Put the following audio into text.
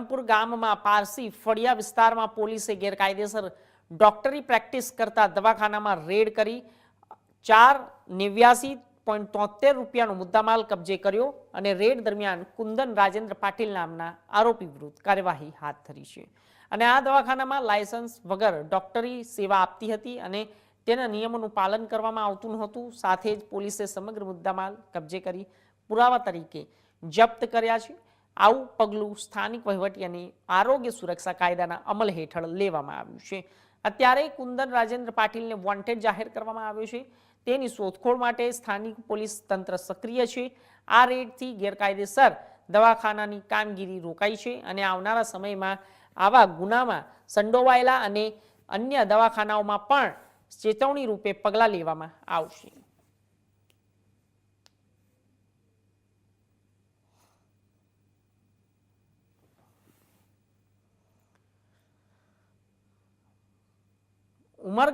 ધરમપુર ગામમાં પારસી ફળિયા વિસ્તારમાં પોલીસે ગેરકાયદેસર ડોક્ટરી પ્રેક્ટિસ કરતા દવાખાનામાં રેડ કરી 489.73 રૂપિયાનો મુદ્દામાલ કબજે કર્યો અને રેડ દરમિયાન કુંદન રાજેન્દ્ર પાટીલ નામના આરોપી વિરુદ્ધ કાર્યવાહી હાથ ધરી છે અને આ દવાખાનામાં લાયસન્સ વગર ડોક્ટરી સેવા આપતી હતી અને તેના નિયમોનું પાલન કરવામાં આવતું નહોતું। સાથે જ પોલીસે સમગ્ર મુદ્દામાલ કબજે કરી પુરાવા તરીકે જપ્ત કર્યા છે। આવું પગલું સ્થાનિક વહીવટી અને આરોગ્ય સુરક્ષા કાયદાના અમલ હેઠળ લેવામાં આવ્યું છે। અત્યારે કુંદન રાજેન્દ્ર પાટીલને વોન્ટેડ જાહેર કરવામાં આવ્યો છે। તેની શોધખોળ માટે સ્થાનિક પોલીસ તંત્ર સક્રિય છે। આ રેડથી ગેરકાયદેસર દવાખાનાની કામગીરી રોકાઈ છે અને આવનારા સમયમાં આવા ગુનામાં સંડોવાયેલા અને અન્ય દવાખાનાઓમાં પણ ચેતવણી રૂપે પગલાં લેવામાં આવશે।